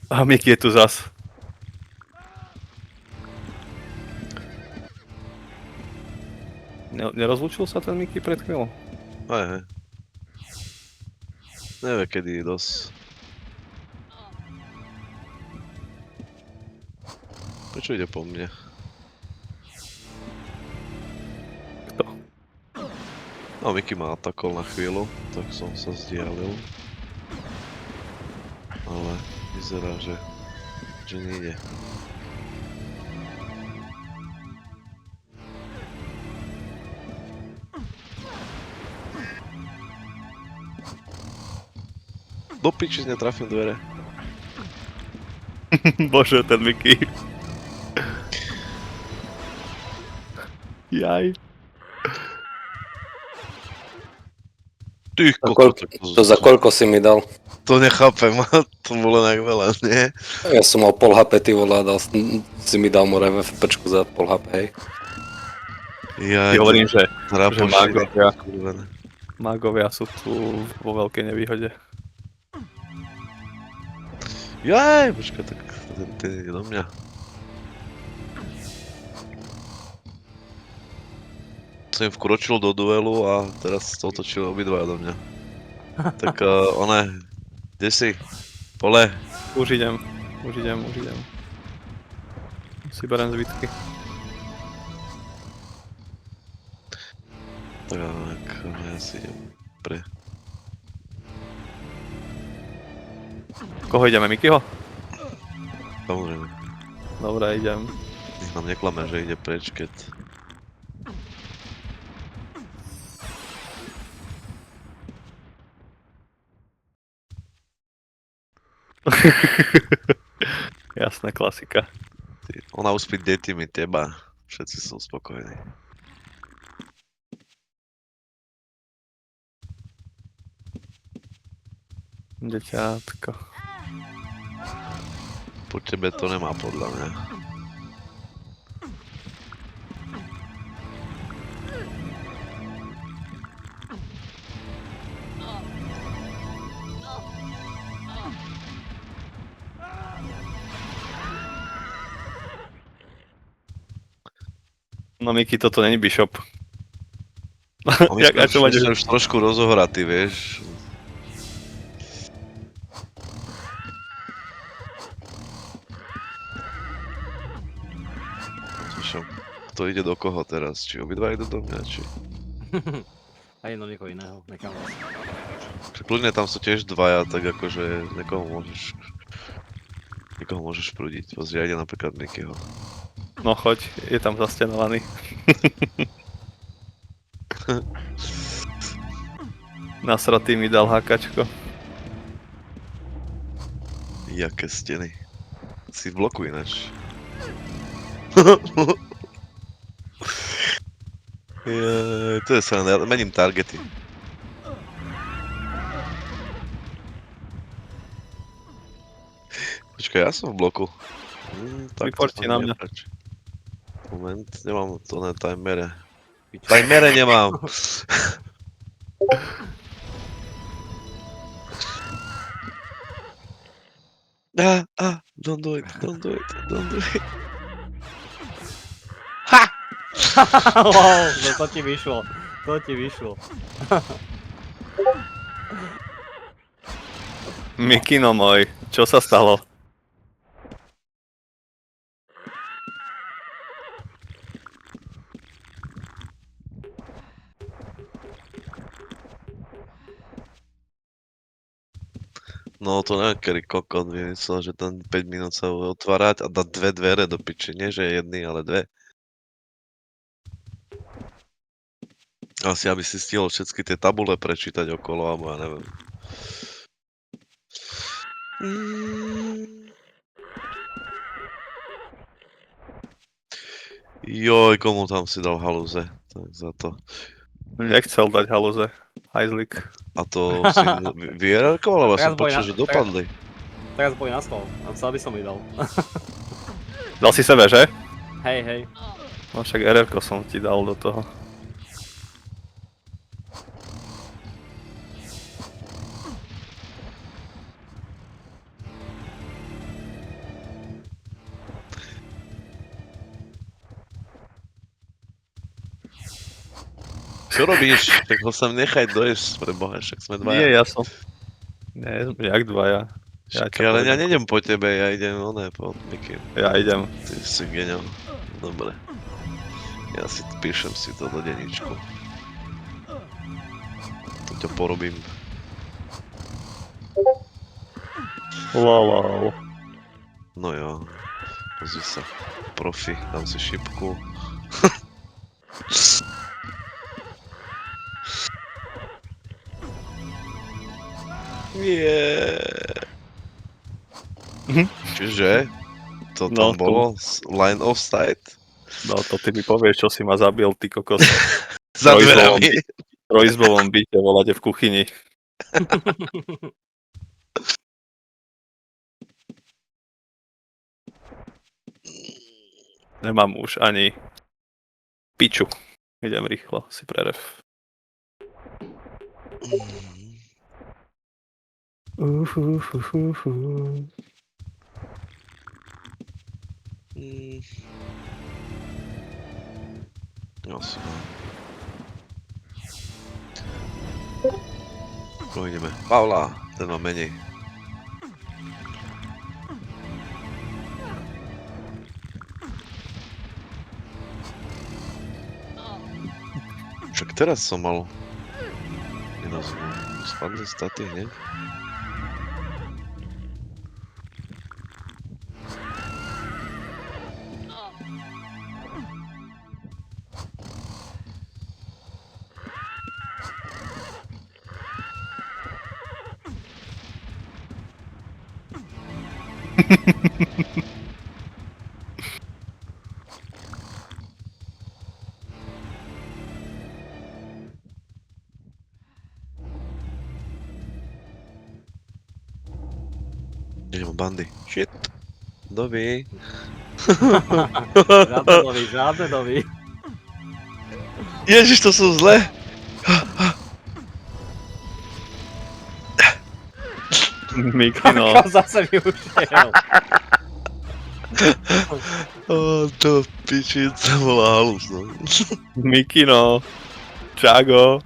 A Miky je tu zas. Nerozlúčil sa ten Miky pred chvíľou? Hej. Nevie, kedy dosť. Prečo ide po mne? Kto? No, Miky ma atakol na chvíľu, tak som sa zdialil. Ale vyzerá, že nejde. Do piči, netrafím dvere. Bože, ten Miky. Jaj. Ty kokot. To za koľko si mi dal? To nechápem, to bolo nejak veľa, nie? Ja som mal pol HP, ty vole, si mi dal more FPčku za pol HP, hej. Ja hovorím, že mágovia. Mágovia sú tu vo veľkej nevýhode. Jaj, počkaj, tak ten ide do mňa. Som im vkročil do duelu a teraz sa otočili obidvaja do mňa. Tak kde si? Pole? Už idem. Si berem zvitky. Tak, ja si idem pre... Koho ideme, Mikyho? Samozrejme. Dobre, idem. Nech nám neklame, že ide preč, keď... Jasné, klasika. Ona uspí detimi teba. Všetci sú spokojní. Deťátko. Po tebe to nemá podľa mňa. No Miky, toto není Bishop. My sme už trošku rozohratí, vieš. To ide do koho teraz? Či obidva idú do mňa, či... Aj do niekoho iného, nechám vás. Kľudne tam sú tiež dvaja, tak akože niekoho môžeš prúdiť. Pozri, ide napríklad Mikyho. No choď, je tam zastenovaný. Nasratý mi dal hakačko. Jaké steny. Si v bloku ináč. To je sa, mením targety. Počkaj, ja som v bloku. Vyporti na mňa. Moment, nemám to na timere. Timere nemám. Don't do it. Ha! Wow, to ti vyšlo. Mikino môj, čo sa stalo? No to neviem, kedy kokot vymyslel, že tam 5 minút sa bude otvárať a dá dve dvere do piči. Nie, že jedny, ale dve. Asi, aby si stihol všetky tie tabule prečítať okolo, alebo ja neviem. Joj, komu tam si dal halúze? Tak za to. Nechcel dať halúze. Hajzlik. A to si vyerarkoval, alebo som počul, že dopadli. Teraz boli na stôl, a chcel by som mi dal. Dal si sebe, že? Hej. No však RR-ko som ti dal do toho. Čo robíš? Tak ho sem nechaj dojsť, pre boha, však sme Nie, dvaja. ja som... Nie, jak dvaja. Ja Však ťa ale ja povedem. nejdem po tebe, ja idem po Mikim. Ja idem. Ty si geniál. Dobre. Ja si píšem si to do denníčku. To ťa porobím. Lolol. No jo. Pozri sa. Profi, dám si šipku. Nie. Mhm. Čiže? To No, tam bolo? Line of sight? No to ty mi povieš, čo si ma zabil, ty kokos. Za Trojizbovom dverami. trojizbovom byte voláte v kuchyni. Nemám už ani piču. Idem rýchlo si preref. Mm. Asi no. No ideme. Pavla, ten má menej. Však teraz som mal... Nerozumiem. Spadli staty hneď? Idem bandy. Shit. Dovi. Žiadne nový. Ježiš, to sú zle. Mikino. Zase mi ušiel. To piči, to bola halus, no. Mikino. Čago.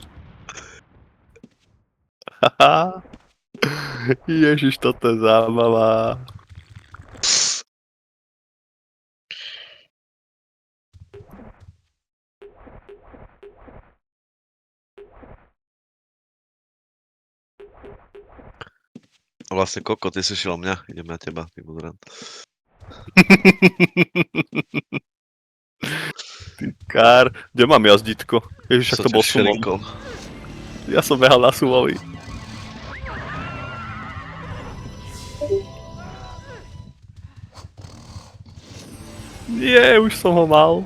Haha. Ježiš, toto je zábava. A vlastne Koko, ty si šiel mňa, idem na teba, ty budran. Ty kár. Kde mám jazdítko? Ježiš, však to bol sumon. šrinkol. Ja som behal na sumovi. Nie, už som ho mal.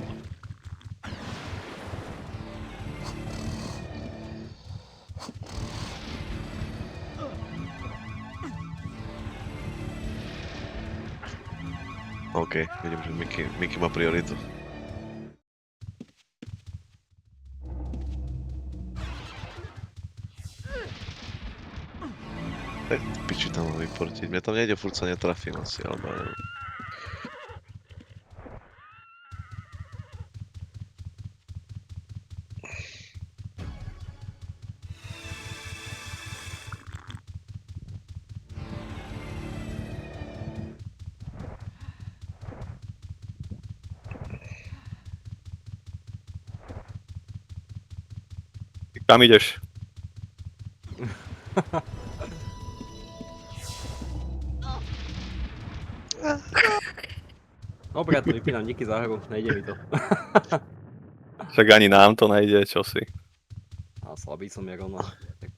OK, vidím, že Miky má prioritu. Piči tam mám vyportiť. Mne tam nejde, furt sa netrafím asi, alebo ja neviem. Kam ideš? Dobre, ja to vypínam, díky za hru, nejde mi to. Však ani nám to nejde, čo si. A slabý som je rovno, tak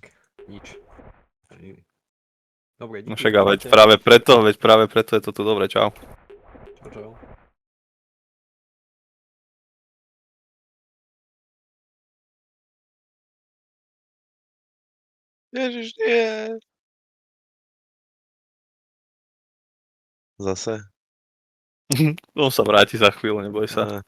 nič. Dobre, díky. No však a veď práve preto je to tu dobre, čau. Čau, čau. Ježiš, nie. Zase? On sa vráti za chvíľu, neboj sa.